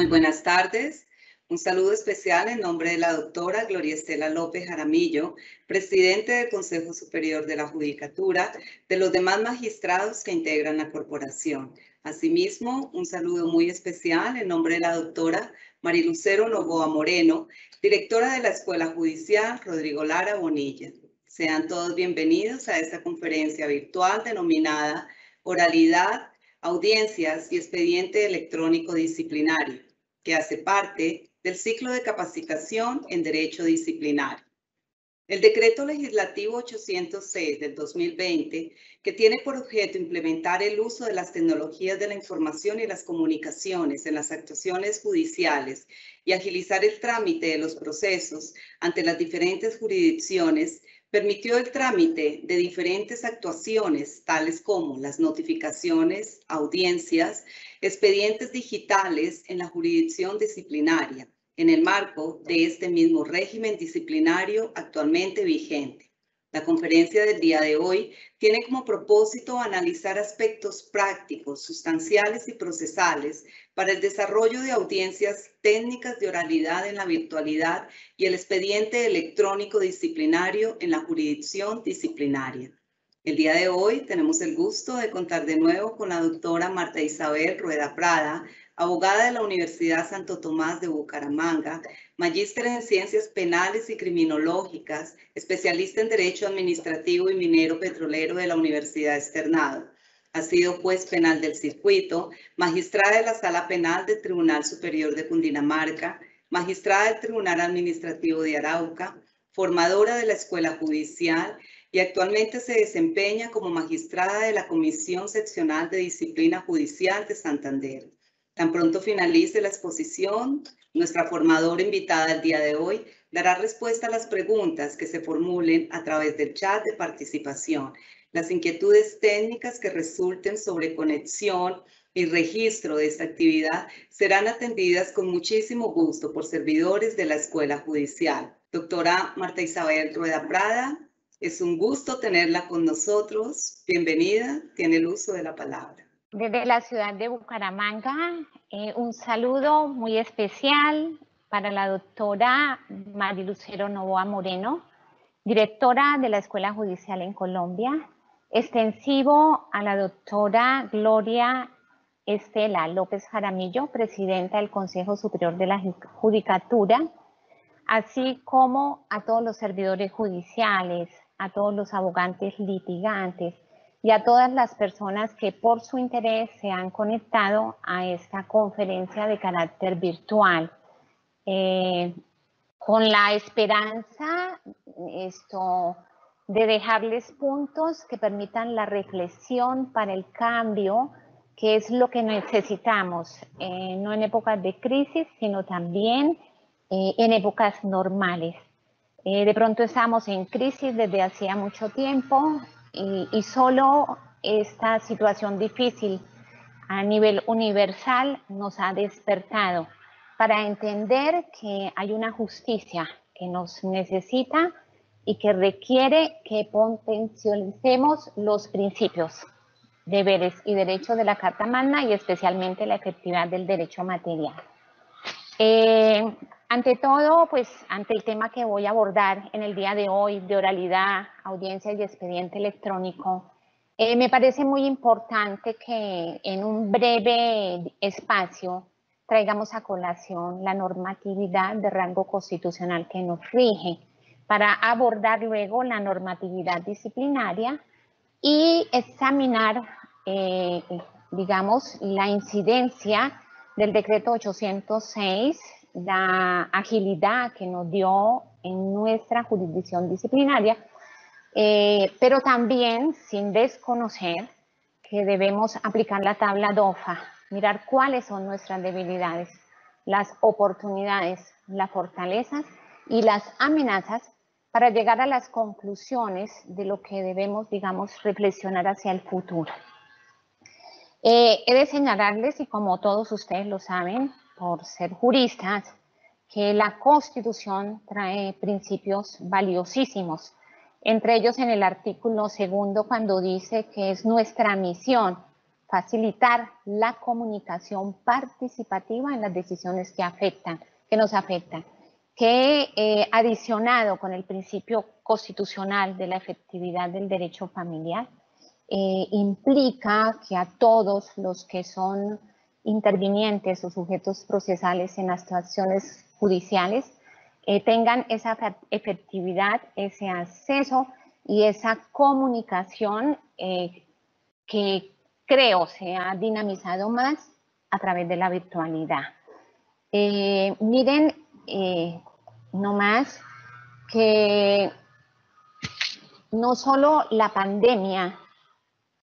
Muy buenas tardes. Un saludo especial en nombre de la doctora Gloria Estela López Jaramillo, presidente del Consejo Superior de la Judicatura, de los demás magistrados que integran la corporación. Asimismo, un saludo muy especial en nombre de la doctora Marilucero Novoa Moreno, directora de la Escuela Judicial Rodrigo Lara Bonilla. Sean todos bienvenidos a esta conferencia virtual denominada Oralidad, Audiencias y Expediente Electrónico Disciplinario, que hace parte del ciclo de capacitación en Derecho Disciplinario. El Decreto Legislativo 806 del 2020, que tiene por objeto implementar el uso de las tecnologías de la información y las comunicaciones en las actuaciones judiciales y agilizar el trámite de los procesos ante las diferentes jurisdicciones, permitió el trámite de diferentes actuaciones, tales como las notificaciones, audiencias, expedientes digitales en la jurisdicción disciplinaria, en el marco de este mismo régimen disciplinario actualmente vigente. La conferencia del día de hoy tiene como propósito analizar aspectos prácticos, sustanciales y procesales para el desarrollo de audiencias técnicas de oralidad en la virtualidad y el expediente electrónico disciplinario en la jurisdicción disciplinaria. El día de hoy tenemos el gusto de contar de nuevo con la doctora Marta Isabel Rueda Prada, abogada de la Universidad Santo Tomás de Bucaramanga, magíster en Ciencias Penales y Criminológicas, especialista en Derecho Administrativo y Minero Petrolero de la Universidad Externado. Ha sido juez penal del circuito, magistrada de la Sala Penal del Tribunal Superior de Cundinamarca, magistrada del Tribunal Administrativo de Arauca, formadora de la Escuela Judicial y actualmente se desempeña como magistrada de la Comisión Seccional de Disciplina Judicial de Santander. Tan pronto finalice la exposición, nuestra formadora invitada el día de hoy dará respuesta a las preguntas que se formulen a través del chat de participación. Las inquietudes técnicas que resulten sobre conexión y registro de esta actividad serán atendidas con muchísimo gusto por servidores de la Escuela Judicial. Doctora Marta Isabel Rueda Prada, es un gusto tenerla con nosotros. Bienvenida, tiene el uso de la palabra. Desde la ciudad de Bucaramanga, un saludo muy especial para la doctora Marilucero Novoa Moreno, directora de la Escuela Judicial en Colombia, extensivo a la doctora Gloria Estela López Jaramillo, presidenta del Consejo Superior de la Judicatura, así como a todos los servidores judiciales, a todos los abogantes litigantes, y a todas las personas que por su interés se han conectado a esta conferencia de carácter virtual. Con la esperanza de dejarles puntos que permitan la reflexión para el cambio, que es lo que necesitamos, no en épocas de crisis, sino también en épocas normales. De pronto estamos en crisis desde hacía mucho tiempo, y solo esta situación difícil a nivel universal nos ha despertado para entender que hay una justicia que nos necesita y que requiere que potencialicemos los principios, deberes y derechos de la Carta Magna y especialmente la efectividad del derecho material. Ante todo, pues ante el tema que voy a abordar en el día de hoy de oralidad, audiencia y expediente electrónico, me parece muy importante que en un breve espacio traigamos a colación la normatividad de rango constitucional que nos rige para abordar luego la normatividad disciplinaria y examinar, digamos, la incidencia del decreto 806, la agilidad que nos dio en nuestra jurisdicción disciplinaria, pero también sin desconocer que debemos aplicar la tabla DOFA, mirar cuáles son nuestras debilidades, las oportunidades, las fortalezas y las amenazas para llegar a las conclusiones de lo que debemos, digamos, reflexionar hacia el futuro. He de señalarles, y como todos ustedes lo saben, por ser juristas, que la Constitución trae principios valiosísimos, entre ellos en el artículo 2, cuando dice que es nuestra misión facilitar la comunicación participativa en las decisiones que nos afectan, que adicionado con el principio constitucional de la efectividad del derecho familiar, implica que a todos los que son intervinientes o sujetos procesales en las acciones judiciales tengan esa efectividad, ese acceso y esa comunicación que creo se ha dinamizado más a través de la virtualidad. Miren, no más que no solo la pandemia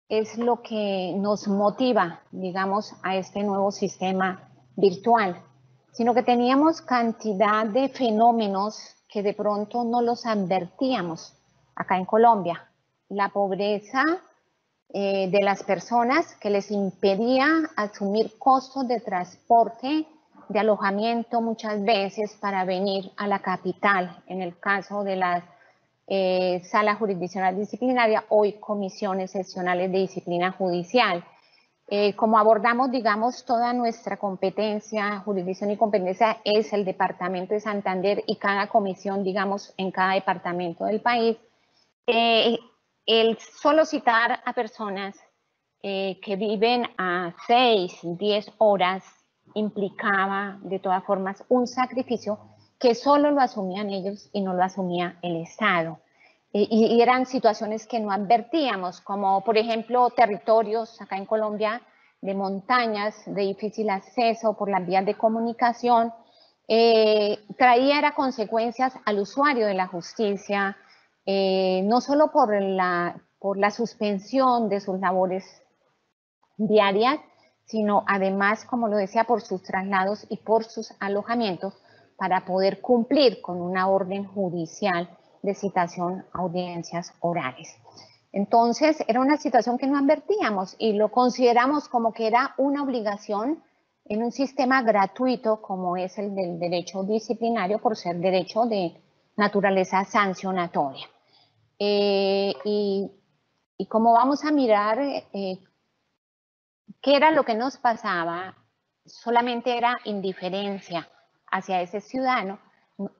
es lo que nos motiva, digamos, a este nuevo sistema virtual, sino que teníamos cantidad de fenómenos que de pronto no los advertíamos acá en Colombia. La pobreza de las personas que les impedía asumir costos de transporte, de alojamiento muchas veces para venir a la capital, en el caso de las Sala Jurisdiccional Disciplinaria, hoy Comisiones Seccionales de Disciplina Judicial. Como abordamos, digamos, toda nuestra competencia, jurisdicción y competencia es el Departamento de Santander y cada comisión, digamos, en cada departamento del país, el solo citar a personas que viven a 6, 10 horas implicaba de todas formas un sacrificio que solo lo asumían ellos y no lo asumía el Estado. Y eran situaciones que no advertíamos, como por ejemplo territorios acá en Colombia de montañas, de difícil acceso por las vías de comunicación, traía consecuencias al usuario de la justicia, no solo por la suspensión de sus labores diarias, sino además, como lo decía, por sus traslados y por sus alojamientos para poder cumplir con una orden judicial de citación a audiencias orales. Entonces, era una situación que no advertíamos y lo consideramos como que era una obligación en un sistema gratuito como es el del derecho disciplinario por ser derecho de naturaleza sancionatoria. Y como vamos a mirar qué era lo que nos pasaba, solamente era indiferencia hacia ese ciudadano,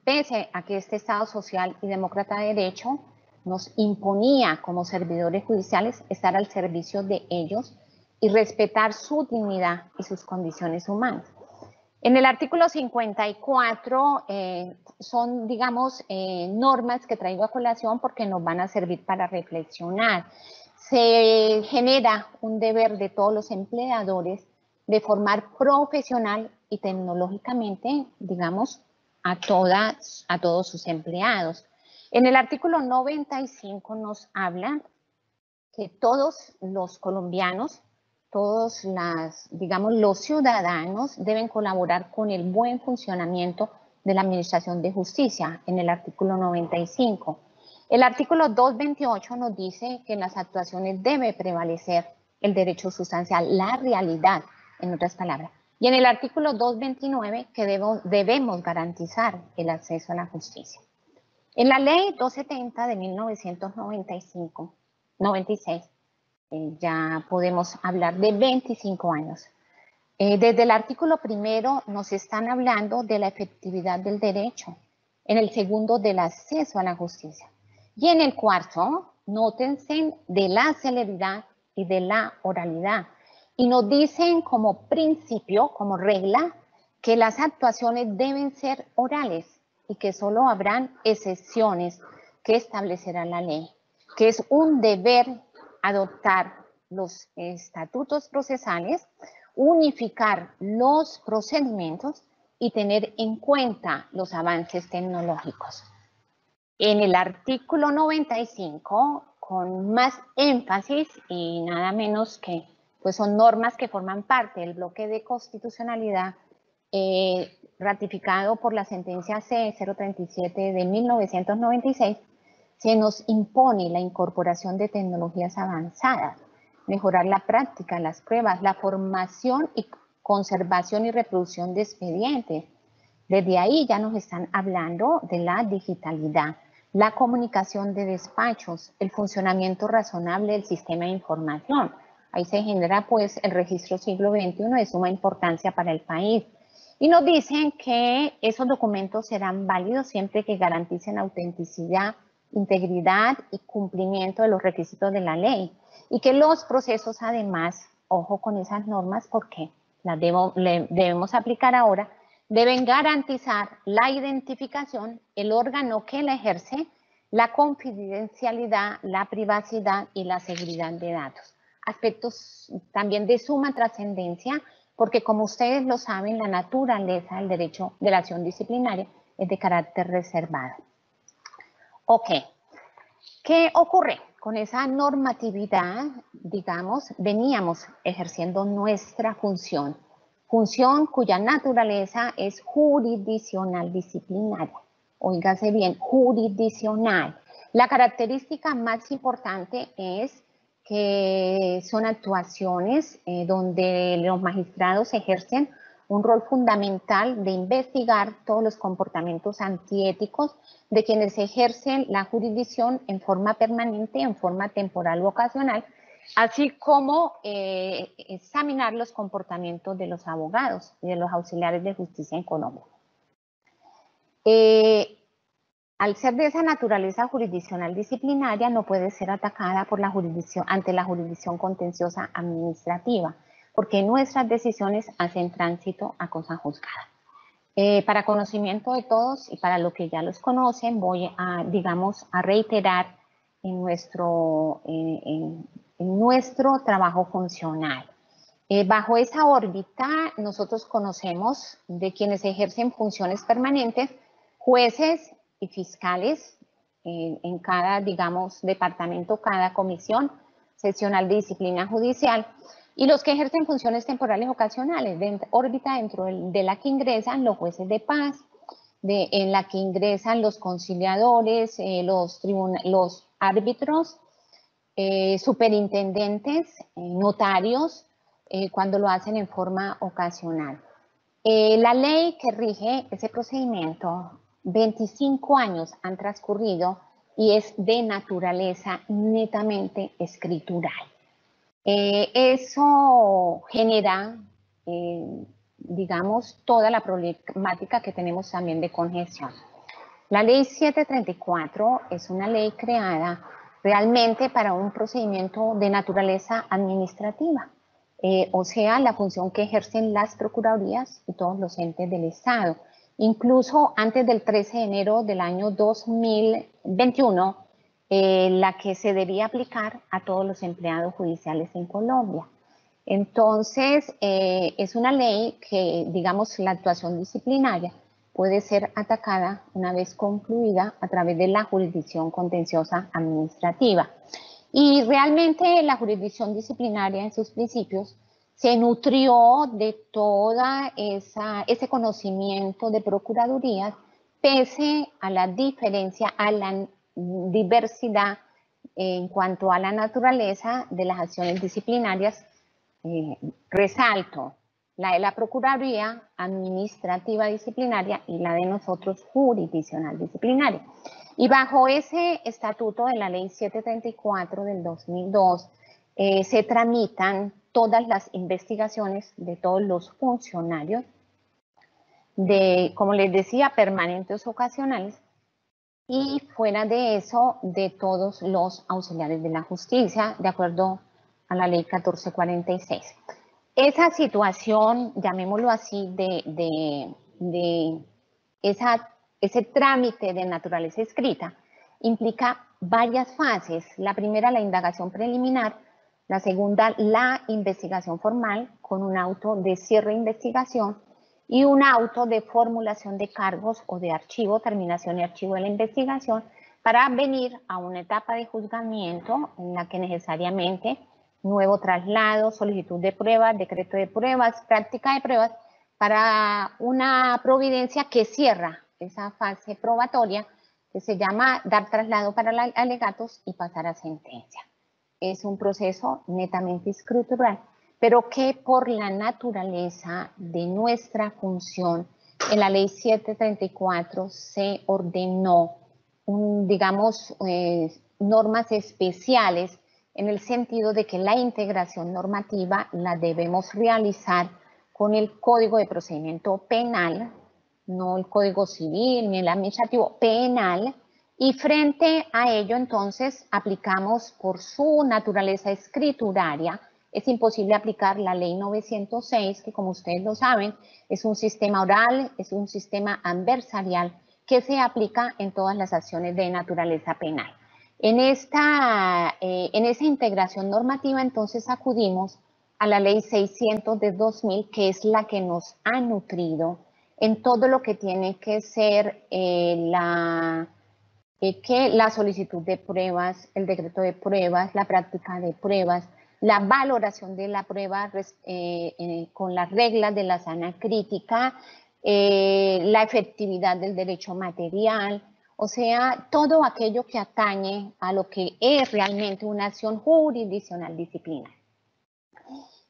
pese a que este Estado social y demócrata de derecho nos imponía como servidores judiciales estar al servicio de ellos y respetar su dignidad y sus condiciones humanas. En el artículo 54 son, digamos, normas que traigo a colación porque nos van a servir para reflexionar. Se genera un deber de todos los empleadores de formar profesional y tecnológicamente, digamos, a todos sus empleados. En el artículo 95 nos habla que todos los colombianos, todos los ciudadanos deben colaborar con el buen funcionamiento de la administración de justicia, en el artículo 95. El artículo 228 nos dice que en las actuaciones debe prevalecer el derecho sustancial, la realidad, en otras palabras. Y en el artículo 229 que debemos garantizar el acceso a la justicia. En la ley 270 de 1996, ya podemos hablar de 25 años. Desde el artículo primero nos están hablando de la efectividad del derecho, en el segundo del acceso a la justicia y en el cuarto, nótense, de la celeridad y de la oralidad. Y nos dicen como principio, como regla, que las actuaciones deben ser orales y que solo habrán excepciones que establecerá la ley, que es un deber adoptar los estatutos procesales, unificar los procedimientos y tener en cuenta los avances tecnológicos. En el artículo 95, con más énfasis y nada menos que pues son normas que forman parte del bloque de constitucionalidad ratificado por la sentencia C-037 de 1996, se nos impone la incorporación de tecnologías avanzadas, mejorar la práctica, las pruebas, la formación y conservación y reproducción de expedientes. Desde ahí ya nos están hablando de la digitalidad, la comunicación de despachos, el funcionamiento razonable del sistema de información. Ahí se genera pues el registro siglo XXI de suma importancia para el país. Y nos dicen que esos documentos serán válidos siempre que garanticen autenticidad, integridad y cumplimiento de los requisitos de la ley. Y que los procesos además, ojo con esas normas porque las debemos aplicar ahora, deben garantizar la identificación, el órgano que la ejerce, la confidencialidad, la privacidad y la seguridad de datos. Aspectos también de suma trascendencia, porque como ustedes lo saben, la naturaleza del derecho de la acción disciplinaria es de carácter reservado. Ok, ¿qué ocurre? Con esa normatividad, digamos, veníamos ejerciendo nuestra función cuya naturaleza es jurisdiccional disciplinaria. Óigase bien, jurisdiccional. La característica más importante es que son actuaciones donde los magistrados ejercen un rol fundamental de investigar todos los comportamientos antiéticos de quienes ejercen la jurisdicción en forma permanente, en forma temporal u ocasional, así como examinar los comportamientos de los abogados y de los auxiliares de justicia en Colombia. Al ser de esa naturaleza jurisdiccional disciplinaria, no puede ser atacada por la jurisdicción, ante la jurisdicción contenciosa administrativa, porque nuestras decisiones hacen tránsito a cosa juzgada. Para conocimiento de todos y para los que ya los conocen, voy a, digamos, a reiterar en nuestro trabajo funcional. Bajo esa órbita, nosotros conocemos de quienes ejercen funciones permanentes, jueces y fiscales en cada, digamos, departamento, cada comisión seccional de disciplina judicial, y los que ejercen funciones temporales ocasionales, de órbita dentro de la que ingresan los jueces de paz, en la que ingresan los conciliadores, los árbitros, superintendentes, notarios, cuando lo hacen en forma ocasional. La ley que rige ese procedimiento, 25 años han transcurrido y es de naturaleza netamente escritural. Eso genera, digamos, toda la problemática que tenemos también de congestión. La ley 734 es una ley creada realmente para un procedimiento de naturaleza administrativa, o sea, la función que ejercen las procuradurías y todos los entes del Estado. Incluso antes del 13 de enero del año 2021, la que se debía aplicar a todos los empleados judiciales en Colombia. Entonces, es una ley que, digamos, la actuación disciplinaria puede ser atacada una vez concluida a través de la jurisdicción contenciosa administrativa. Y realmente la jurisdicción disciplinaria en sus principios se nutrió de toda ese conocimiento de procuradurías, pese a la diferencia, a la diversidad en cuanto a la naturaleza de las acciones disciplinarias. Resalto la de la Procuraduría Administrativa Disciplinaria y la de nosotros Jurisdiccional Disciplinaria. Y bajo ese estatuto de la Ley 734 del 2002 se tramitan todas las investigaciones de todos los funcionarios, como les decía, permanentes o ocasionales, y fuera de eso, de todos los auxiliares de la justicia, de acuerdo a la Ley 1446. Esa situación, llamémoslo así, ese trámite de naturaleza escrita implica varias fases. La primera, la indagación preliminar. La segunda, la investigación formal con un auto de cierre de investigación y un auto de formulación de cargos o de archivo, terminación y archivo de la investigación, para venir a una etapa de juzgamiento en la que necesariamente nuevo traslado, solicitud de pruebas, decreto de pruebas, práctica de pruebas, para una providencia que cierra esa fase probatoria, que se llama dar traslado para alegatos y pasar a sentencia. Es un proceso netamente escritural, pero que por la naturaleza de nuestra función, en la Ley 734 se ordenó, digamos, normas especiales en el sentido de que la integración normativa la debemos realizar con el Código de Procedimiento Penal, no el Código Civil ni el administrativo, penal, y frente a ello entonces aplicamos por su naturaleza escrituraria. Es imposible aplicar la ley 906, que como ustedes lo saben, es un sistema oral, es un sistema adversarial que se aplica en todas las acciones de naturaleza penal. En esa integración normativa entonces acudimos a la ley 600 de 2000, que es la que nos ha nutrido en todo lo que tiene que ser la solicitud de pruebas, el decreto de pruebas, la práctica de pruebas, la valoración de la prueba con las reglas de la sana crítica, la efectividad del derecho material, o sea, todo aquello que atañe a lo que es realmente una acción jurisdiccional disciplinaria.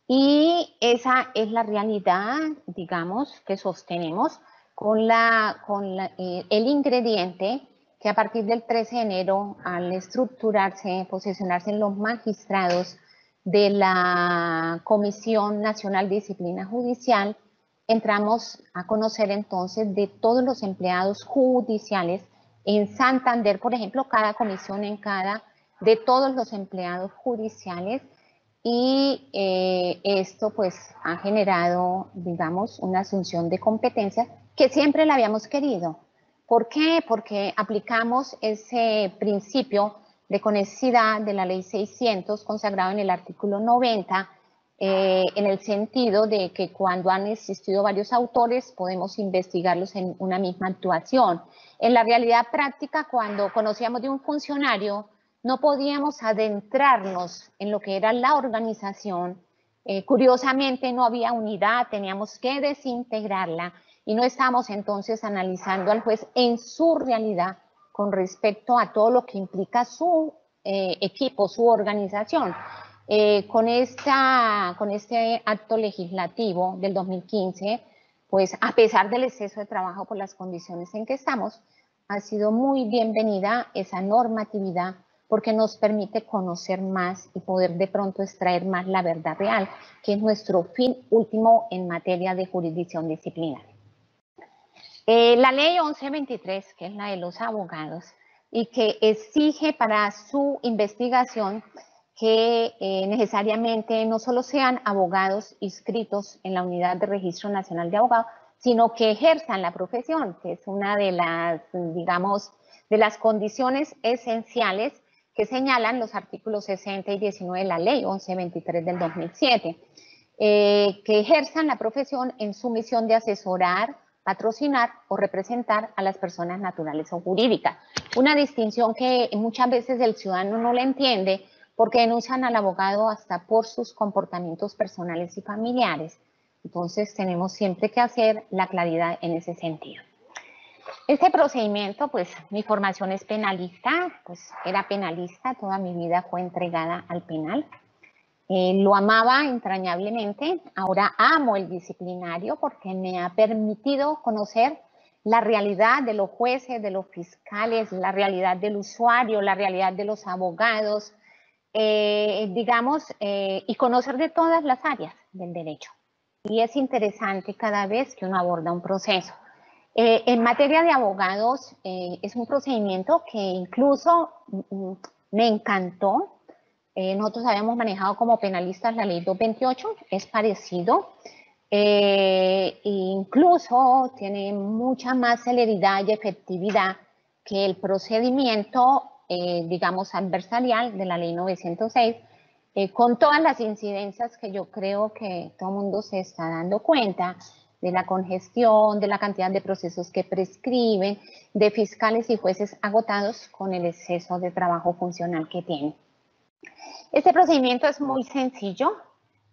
Y esa es la realidad, digamos, que sostenemos con el ingrediente que a partir del 13 de enero, al estructurarse, posicionarse en los magistrados de la Comisión Nacional de Disciplina Judicial, entramos a conocer entonces de todos los empleados judiciales. En Santander, por ejemplo, cada comisión de todos los empleados judiciales, y esto pues ha generado, digamos, una asunción de competencia que siempre la habíamos querido. ¿Por qué? Porque aplicamos ese principio de conexidad de la ley 600 consagrado en el artículo 90, en el sentido de que cuando han existido varios autores podemos investigarlos en una misma actuación. En la realidad práctica, cuando conocíamos de un funcionario, no podíamos adentrarnos en lo que era la organización. Curiosamente no había unidad, teníamos que desintegrarla y no estábamos entonces analizando al juez en su realidad con respecto a todo lo que implica su equipo, su organización. Con este acto legislativo del 2015, pues a pesar del exceso de trabajo por las condiciones en que estamos, ha sido muy bienvenida esa normatividad porque nos permite conocer más y poder de pronto extraer más la verdad real, que es nuestro fin último en materia de jurisdicción disciplinaria. La ley 1123, que es la de los abogados, y que exige para su investigación que necesariamente no solo sean abogados inscritos en la Unidad de Registro Nacional de Abogados, sino que ejerzan la profesión, que es una de las, digamos, de las condiciones esenciales que señalan los artículos 60 y 19 de la ley 1123 del 2007, que ejerzan la profesión en su misión de asesorar, patrocinar o representar a las personas naturales o jurídicas. Una distinción que muchas veces el ciudadano no la entiende porque denuncian al abogado hasta por sus comportamientos personales y familiares. Entonces tenemos siempre que hacer la claridad en ese sentido. Este procedimiento, pues mi formación es penalista, pues era penalista, toda mi vida fue entregada al penal. Lo amaba entrañablemente, ahora amo el disciplinario porque me ha permitido conocer la realidad de los jueces, de los fiscales, la realidad del usuario, la realidad de los abogados, digamos, y conocer de todas las áreas del derecho. Y es interesante cada vez que uno aborda un proceso. En materia de abogados, es un procedimiento que incluso me encantó. Nosotros habíamos manejado como penalistas la ley 228, es parecido. Incluso tiene mucha más celeridad y efectividad que el procedimiento, digamos, adversarial de la ley 906, con todas las incidencias que yo creo que todo el mundo se está dando cuenta, de la congestión, de la cantidad de procesos que prescriben, de fiscales y jueces agotados con el exceso de trabajo funcional que tienen. Este procedimiento es muy sencillo.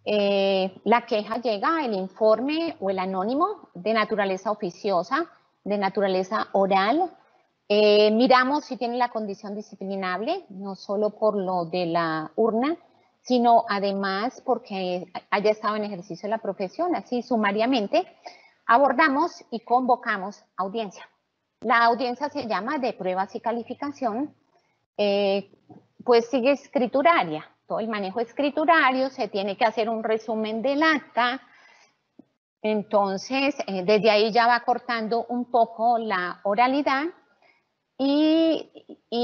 La queja llega, el informe o el anónimo de naturaleza oficiosa, de naturaleza oral. Miramos si tiene la condición disciplinable, no solo por lo de la urna, sino además porque haya estado en ejercicio de la profesión. Así sumariamente abordamos y convocamos audiencia. La audiencia se llama de pruebas y calificación, pues sigue escrituraria. todo el manejo escriturario, se tiene que hacer un resumen del acta. Entonces, desde ahí ya va cortando un poco la oralidad. Y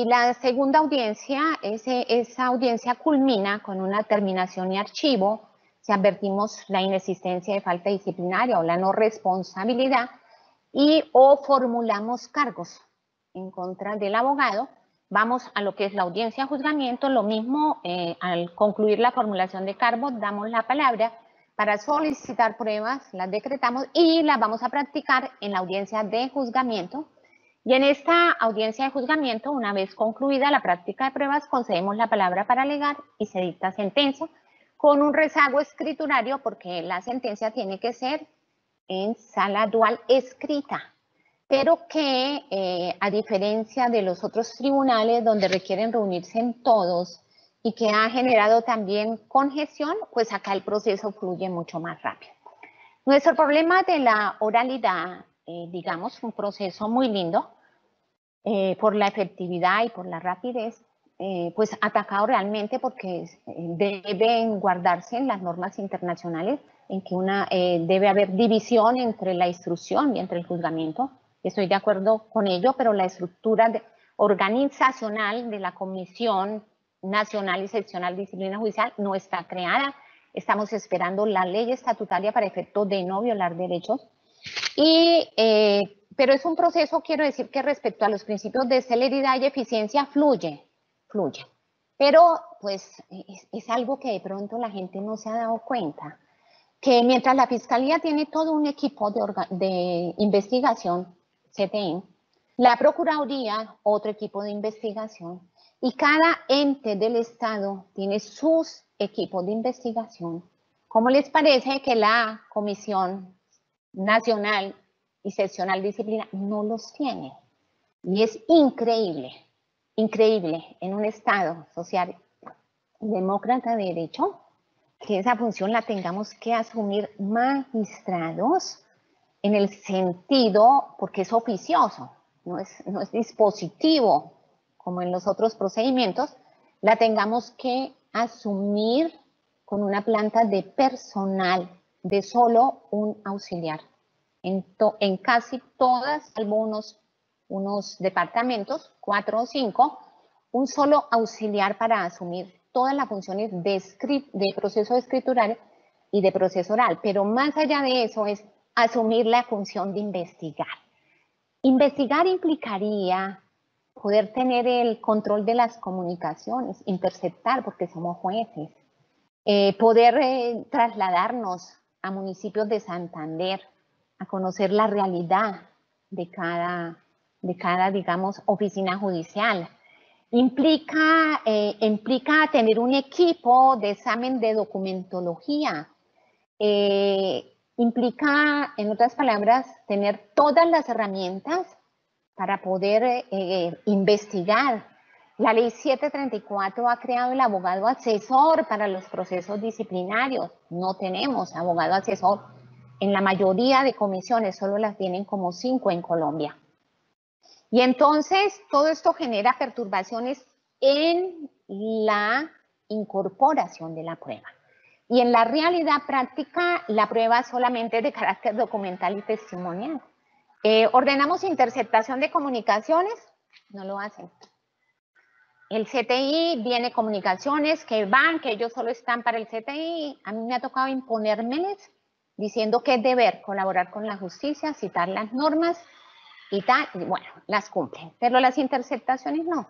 la segunda audiencia, esa audiencia culmina con una terminación y archivo, si advertimos la inexistencia de falta disciplinaria o la no responsabilidad, o formulamos cargos en contra del abogado. Vamos a lo que es la audiencia de juzgamiento, lo mismo, al concluir la formulación de cargos, damos la palabra para solicitar pruebas, las decretamos y las vamos a practicar en la audiencia de juzgamiento. Y en esta audiencia de juzgamiento, una vez concluida la práctica de pruebas, concedemos la palabra para alegar y se dicta sentencia con un rezago escriturario porque la sentencia tiene que ser en sala dual escrita, pero que a diferencia de los otros tribunales donde requieren reunirse en todos y que ha generado también congestión, pues acá el proceso fluye mucho más rápido. Nuestro problema de la oralidad, digamos, un proceso muy lindo, por la efectividad y por la rapidez, pues atacado realmente porque deben guardarse en las normas internacionales en que debe haber división entre la instrucción y entre el juzgamiento. Estoy de acuerdo con ello, pero la estructura organizacional de la Comisión Nacional y Seccional de Disciplina Judicial no está creada. Estamos esperando la ley estatutaria para efecto de no violar derechos. Pero es un proceso, quiero decir, que respecto a los principios de celeridad y eficiencia fluye. Pero pues es algo que de pronto la gente no se ha dado cuenta, que mientras la Fiscalía tiene todo un equipo de investigación, CTI, la Procuraduría, otro equipo de investigación, y cada ente del Estado tiene sus equipos de investigación. ¿Cómo les parece que la Comisión Nacional y Seccional de Disciplina no los tiene? Y es increíble, increíble en un Estado social demócrata de derecho que esa función la tengamos que asumir magistrados en el sentido, porque es oficioso, no es dispositivo como en los otros procedimientos, la tengamos que asumir con una planta de personal de solo un auxiliar. En casi todas, salvo unos departamentos, 4 o 5, un solo auxiliar para asumir todas las funciones de proceso escritural y de proceso oral. Pero más allá de eso es asumir la función de investigar. Investigar implicaría poder tener el control de las comunicaciones, interceptar porque somos jueces, poder trasladarnos a municipios de Santander, a conocer la realidad de cada digamos, oficina judicial. Implica tener un equipo de examen de documentología. Implica, en otras palabras, tener todas las herramientas para poder investigar. La ley 734 ha creado el abogado asesor para los procesos disciplinarios. No tenemos abogado asesor en la mayoría de comisiones, solo las tienen como 5 en Colombia. Y entonces todo esto genera perturbaciones en la incorporación de la prueba. Y en la realidad práctica, la prueba solamente es de carácter documental y testimonial. Ordenamos interceptación de comunicaciones, no lo hacen. El CTI viene comunicaciones que ellos solo están para el CTI. A mí me ha tocado imponérmeles diciendo que es deber colaborar con la justicia, citar las normas y tal, y bueno, las cumplen. Pero las interceptaciones no.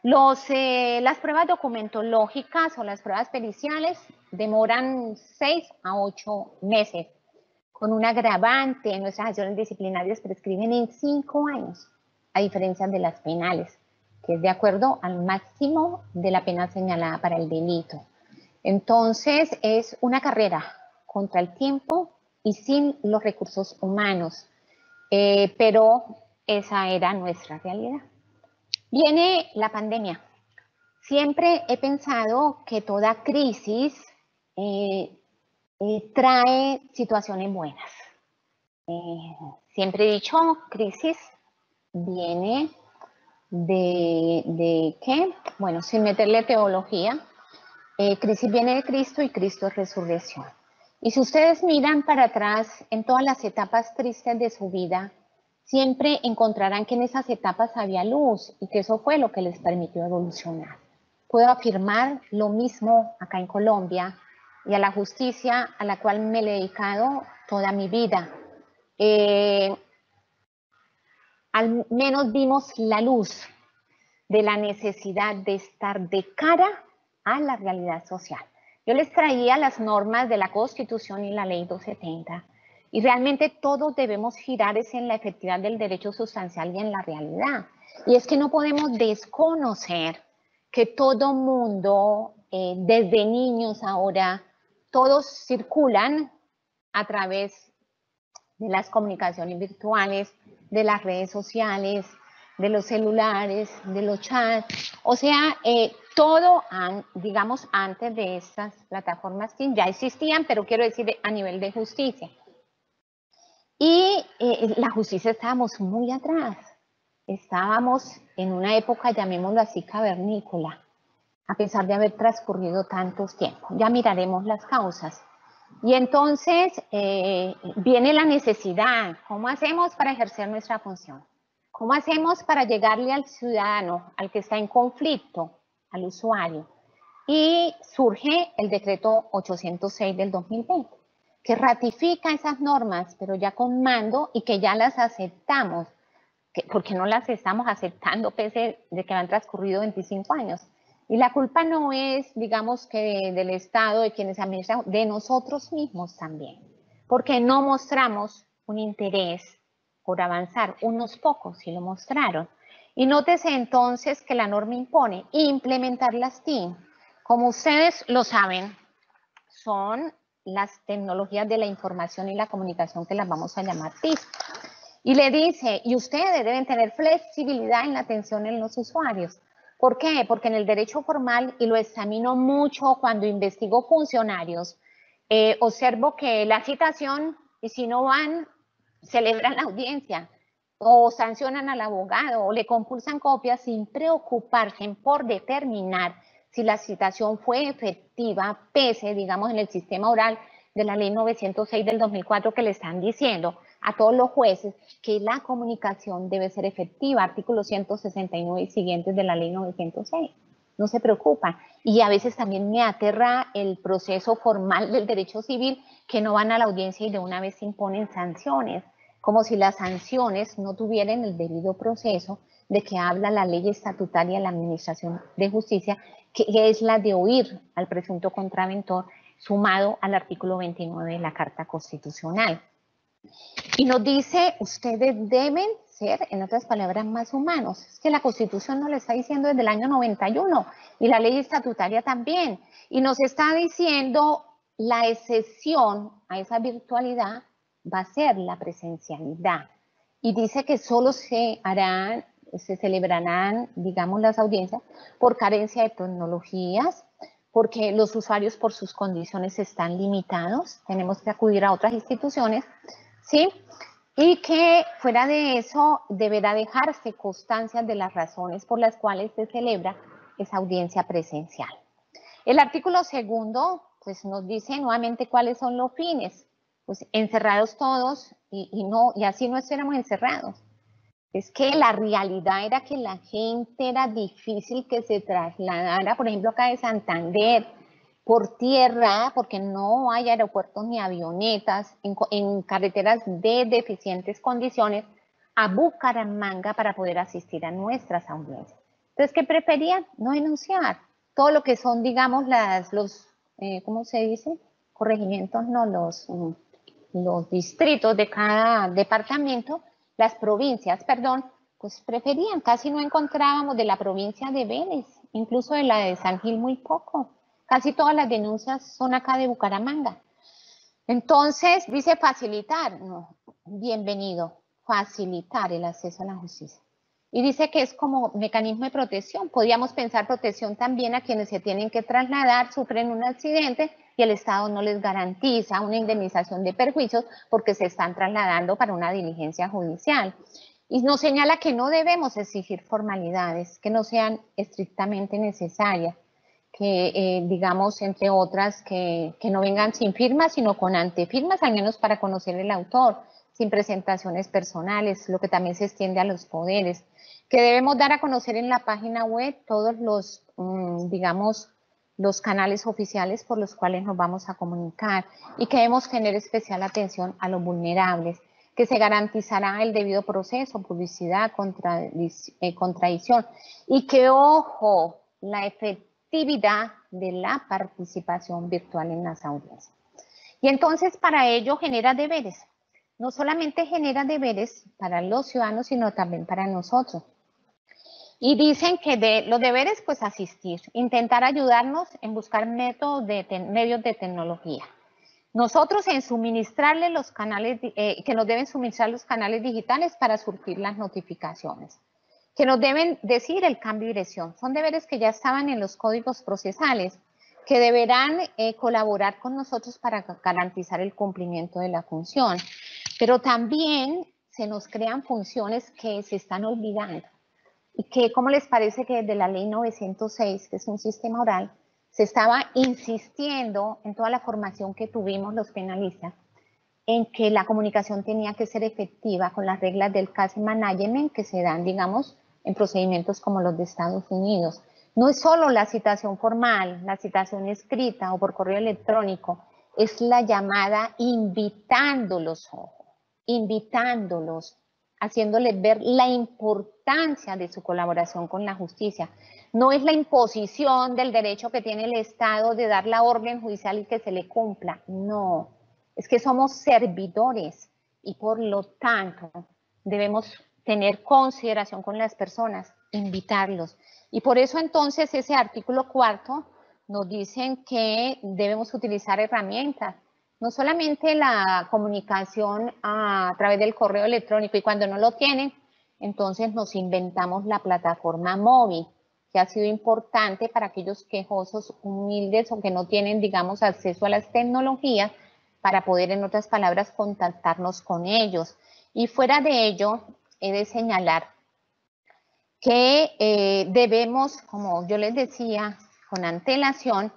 Las pruebas documentológicas o las pruebas periciales demoran 6 a 8 meses. Con un agravante, nuestras acciones disciplinarias prescriben en 5 años, a diferencia de las penales, que es de acuerdo al máximo de la pena señalada para el delito. Entonces, es una carrera contra el tiempo y sin los recursos humanos, pero esa era nuestra realidad. Viene la pandemia. Siempre he pensado que toda crisis trae situaciones buenas. Siempre he dicho, crisis viene de ¿qué? Bueno, sin meterle teología, crisis viene de Cristo y Cristo es resurrección. Y si ustedes miran para atrás en todas las etapas tristes de su vida, siempre encontrarán que en esas etapas había luz y que eso fue lo que les permitió evolucionar. Puedo afirmar lo mismo acá en Colombia y a la justicia a la cual me he dedicado toda mi vida. Al menos vimos la luz de la necesidad de estar de cara a la realidad social. Yo les traía las normas de la Constitución y la Ley 270 y realmente todos debemos girar en la efectividad del derecho sustancial y en la realidad. Y es que no podemos desconocer que todo mundo, desde niños ahora, todos circulan a través de las comunicaciones virtuales, de las redes sociales, de los celulares, de los chats, o sea, todo, digamos, antes de estas plataformas que ya existían, pero quiero decir a nivel de justicia. Y la justicia estábamos muy atrás, estábamos en una época, llamémoslo así, cavernícola, a pesar de haber transcurrido tantos tiempos. Ya miraremos las causas. Y entonces viene la necesidad. ¿Cómo hacemos para ejercer nuestra función? ¿Cómo hacemos para llegarle al ciudadano, al que está en conflicto, al usuario? Y surge el decreto 806 del 2020, que ratifica esas normas, pero ya con mando y que ya las aceptamos. ¿Por qué no las estamos aceptando pese de que han transcurrido 25 años? Y la culpa no es, digamos, que del Estado, de quienes administran, de nosotros mismos también, porque no mostramos un interés por avanzar. Unos pocos sí lo mostraron. Y nótese entonces que la norma impone implementar las TIC. Como ustedes lo saben, son las tecnologías de la información y la comunicación que las vamos a llamar TIC. Y le dice, y ustedes deben tener flexibilidad en la atención en los usuarios. ¿Por qué? Porque en el derecho formal, y lo examino mucho cuando investigo funcionarios, observo que la citación, y si no van, celebran la audiencia, o sancionan al abogado, o le compulsan copias sin preocuparse por determinar si la citación fue efectiva, pese, digamos, en el sistema oral de la ley 906 del 2004 que le están diciendo a todos los jueces que la comunicación debe ser efectiva, artículo 169 y siguientes de la ley 906. No se preocupan. Y a veces también me aterra el proceso formal del derecho civil, que no van a la audiencia y de una vez se imponen sanciones, como si las sanciones no tuvieran el debido proceso de que habla la ley estatutaria de la Administración de Justicia, que es la de oír al presunto contraventor, sumado al artículo 29 de la Carta Constitucional. Y nos dice, ustedes deben ser, en otras palabras, más humanos. Es que la Constitución nos lo está diciendo desde el año 91 y la ley estatutaria también. Y nos está diciendo la excepción a esa virtualidad va a ser la presencialidad. Y dice que solo se celebrarán, digamos, las audiencias por carencia de tecnologías, porque los usuarios por sus condiciones están limitados, tenemos que acudir a otras instituciones, ¿sí? Y que fuera de eso deberá dejarse constancia de las razones por las cuales se celebra esa audiencia presencial. El artículo segundo, pues nos dice nuevamente cuáles son los fines, pues encerrados todos y así no estuviéramos encerrados. Es que la realidad era que la gente era difícil que se trasladara, por ejemplo, acá de Santander, por tierra, porque no hay aeropuertos ni avionetas, en carreteras de deficientes condiciones, a Bucaramanga para poder asistir a nuestras audiencias. Entonces, ¿qué preferían? No denunciar. Todo lo que son, digamos, ¿cómo se dice? Corregimientos, no, los distritos de cada departamento, las provincias, perdón, pues preferían, casi no encontrábamos de la provincia de Vélez, incluso de la de San Gil muy poco. Casi todas las denuncias son acá de Bucaramanga. Entonces, dice facilitar, no, bienvenido, facilitar el acceso a la justicia. Y dice que es como mecanismo de protección. Podríamos pensar protección también a quienes se tienen que trasladar, sufren un accidente y el Estado no les garantiza una indemnización de perjuicios porque se están trasladando para una diligencia judicial. Y nos señala que no debemos exigir formalidades que no sean estrictamente necesarias. que digamos, entre otras, que no vengan sin firmas, sino con antefirmas, al menos para conocer el autor, sin presentaciones personales, lo que también se extiende a los poderes, que debemos dar a conocer en la página web todos los, digamos, los canales oficiales por los cuales nos vamos a comunicar y que debemos tener especial atención a los vulnerables, que se garantizará el debido proceso, publicidad, contradicción y que, ojo, la efectividad de la participación virtual en las audiencias. Y entonces para ello genera deberes. No solamente genera deberes para los ciudadanos, sino también para nosotros. Y dicen que de los deberes, pues asistir, intentar ayudarnos en buscar medios de tecnología. Nosotros en suministrarle los canales, que nos deben suministrar los canales digitales para surtir las notificaciones, que nos deben decir el cambio de dirección. Son deberes que ya estaban en los códigos procesales, que deberán colaborar con nosotros para garantizar el cumplimiento de la función. Pero también se nos crean funciones que se están olvidando. Y que, ¿cómo les parece que desde la ley 906, que es un sistema oral, se estaba insistiendo en toda la formación que tuvimos los penalistas, en que la comunicación tenía que ser efectiva con las reglas del case management que se dan, digamos, en procedimientos como los de Estados Unidos? No es solo la citación formal, la citación escrita o por correo electrónico, es la llamada invitándolos, invitándolos, haciéndoles ver la importancia de su colaboración con la justicia. No es la imposición del derecho que tiene el Estado de dar la orden judicial y que se le cumpla, no. Es que somos servidores y por lo tanto debemos tener consideración con las personas, invitarlos. Y por eso entonces ese artículo 4 nos dicen que debemos utilizar herramientas, no solamente la comunicación a través del correo electrónico, y cuando no lo tienen, entonces nos inventamos la plataforma móvil, que ha sido importante para aquellos quejosos humildes o que no tienen, digamos, acceso a las tecnologías, para poder, en otras palabras, contactarnos con ellos. Y fuera de ello, he de señalar que debemos, como yo les decía, con antelación,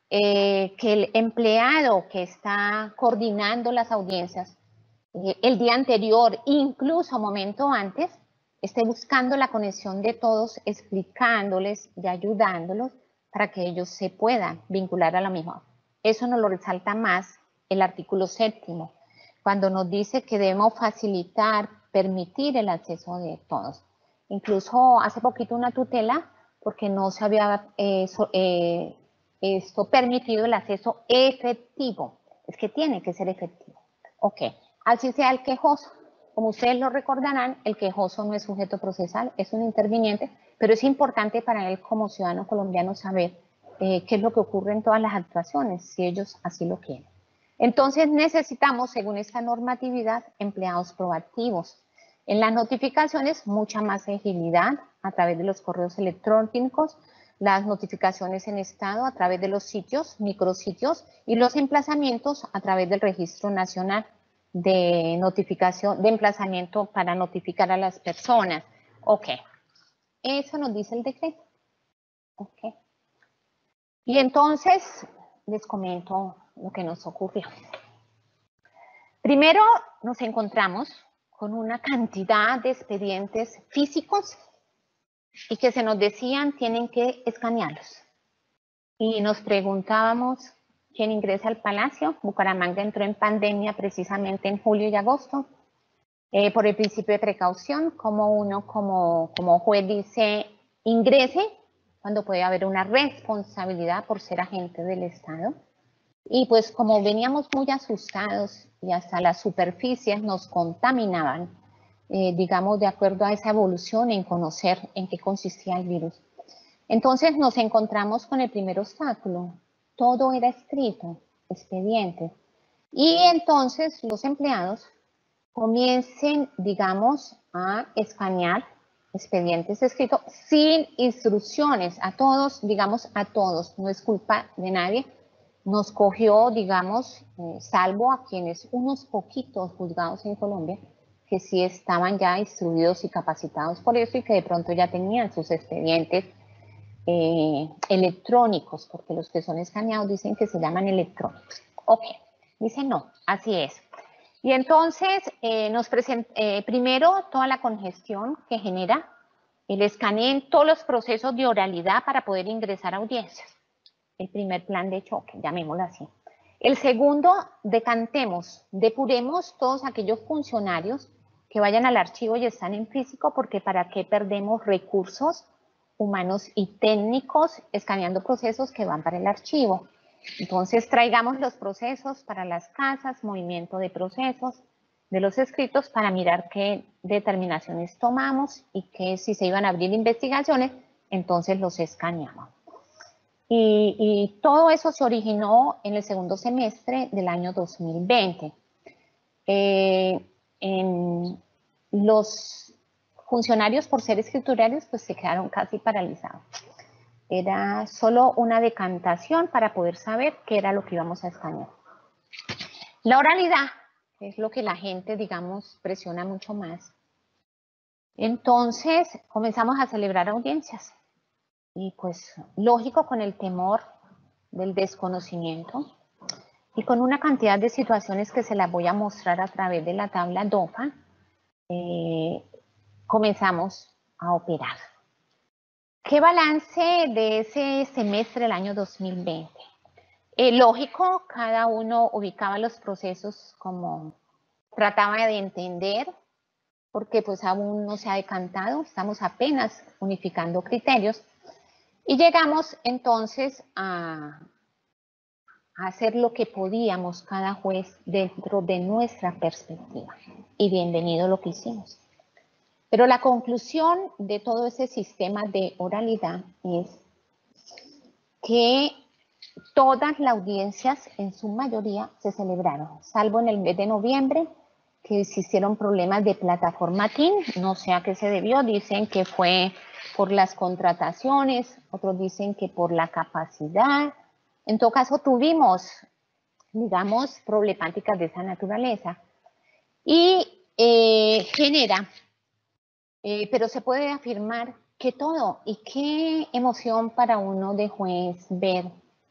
que el empleado que está coordinando las audiencias el día anterior, incluso momento antes, esté buscando la conexión de todos, explicándoles y ayudándolos para que ellos se puedan vincular a la misma. Eso nos lo resalta más el artículo 7º, cuando nos dice que debemos facilitar, permitir el acceso de todos. Incluso hace poquito una tutela, porque no se había permitido el acceso efectivo. Es que tiene que ser efectivo. Ok, así sea el quejoso. Como ustedes lo recordarán, el quejoso no es sujeto procesal, es un interviniente, pero es importante para él como ciudadano colombiano saber qué es lo que ocurre en todas las actuaciones, si ellos así lo quieren. Entonces necesitamos, según esta normatividad, empleados proactivos. En las notificaciones, mucha más agilidad a través de los correos electrónicos, las notificaciones en estado a través de los sitios, micrositios y los emplazamientos a través del Registro Nacional de Notificación, de emplazamiento para notificar a las personas. Ok, eso nos dice el decreto. Ok. Y entonces les comento lo que nos ocurrió. Primero nos encontramos con una cantidad de expedientes físicos y que se nos decían tienen que escanearlos. Y nos preguntábamos quién ingresa al Palacio. Bucaramanga entró en pandemia precisamente en julio y agosto. Por el principio de precaución, como uno como juez dice ingrese cuando puede haber una responsabilidad por ser agente del Estado. Y pues como veníamos muy asustados y hasta las superficies nos contaminaban, digamos, de acuerdo a esa evolución en conocer en qué consistía el virus. Entonces nos encontramos con el primer obstáculo. Todo era escrito, expediente. Y entonces los empleados comiencen, digamos, a escanear expedientes escritos sin instrucciones a todos, digamos, a todos. No es culpa de nadie. Nos cogió, digamos, salvo a quienes unos poquitos juzgados en Colombia, que sí estaban ya instruidos y capacitados por eso y que de pronto ya tenían sus expedientes electrónicos, porque los que son escaneados dicen que se llaman electrónicos. Ok, dice no, así es. Y entonces primero toda la congestión que genera el escaneo en todos los procesos de oralidad para poder ingresar a audiencias. El primer plan de choque, llamémoslo así. El segundo, decantemos, depuremos todos aquellos funcionarios que vayan al archivo y están en físico, porque para qué perdemos recursos humanos y técnicos escaneando procesos que van para el archivo. Entonces traigamos los procesos para las casas, movimiento de procesos de los escritos para mirar qué determinaciones tomamos y que si se iban a abrir investigaciones, entonces los escaneamos. Y todo eso se originó en el segundo semestre del año 2020. Los funcionarios, por ser escriturarios, pues se quedaron casi paralizados. Era solo una decantación para poder saber qué era lo que íbamos a escanear. La oralidad es lo que la gente, digamos, presiona mucho más. Entonces comenzamos a celebrar audiencias. Y pues lógico, con el temor del desconocimiento y con una cantidad de situaciones que se las voy a mostrar a través de la tabla DOFA, comenzamos a operar. ¿Qué balance de ese semestre del año 2020? Lógico, cada uno ubicaba los procesos como trataba de entender, porque pues aún no se ha decantado, estamos apenas unificando criterios. Y llegamos entonces a hacer lo que podíamos cada juez dentro de nuestra perspectiva. Y bienvenido lo que hicimos. Pero la conclusión de todo ese sistema de oralidad es que todas las audiencias, en su mayoría, se celebraron, salvo en el mes de noviembre, que existieron problemas de plataforma TIN, no sé a qué se debió, dicen que fue por las contrataciones, otros dicen que por la capacidad. En todo caso, tuvimos, digamos, problemáticas de esa naturaleza. Y genera, pero se puede afirmar que todo, y qué emoción para uno de juez ver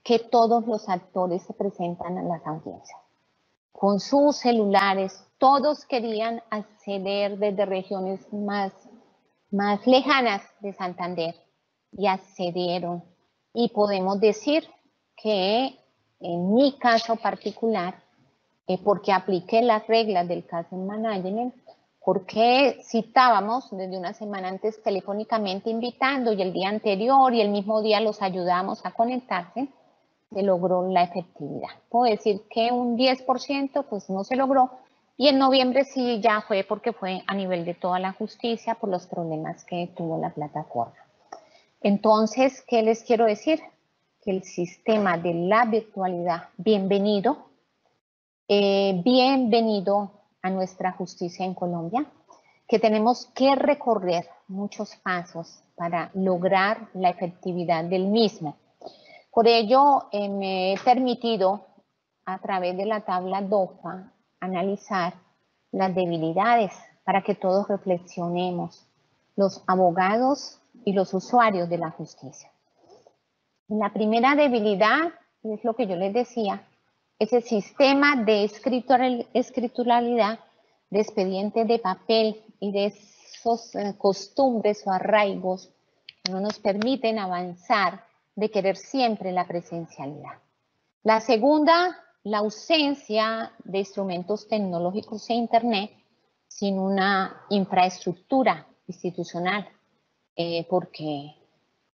que todos los actores se presentan a las audiencias. Con sus celulares, todos querían acceder desde regiones más lejanas de Santander y accedieron. Y podemos decir que en mi caso particular, porque apliqué las reglas del Case Management, porque citábamos desde una semana antes telefónicamente invitando y el día anterior y el mismo día los ayudamos a conectarse, se logró la efectividad. Puedo decir que un 10% pues no se logró, y en noviembre sí ya fue porque fue a nivel de toda la justicia por los problemas que tuvo la plataforma. Entonces, ¿qué les quiero decir? Que el sistema de la virtualidad, bienvenido, bienvenido a nuestra justicia en Colombia, que tenemos que recorrer muchos pasos para lograr la efectividad del mismo. Por ello, me he permitido, a través de la tabla DOFA, analizar las debilidades para que todos reflexionemos, los abogados y los usuarios de la justicia. La primera debilidad, es lo que yo les decía, es el sistema de escrituralidad de expedientes de papel y de esos costumbres o arraigos que no nos permiten avanzar, de querer siempre la presencialidad. La segunda, la ausencia de instrumentos tecnológicos e internet sin una infraestructura institucional, porque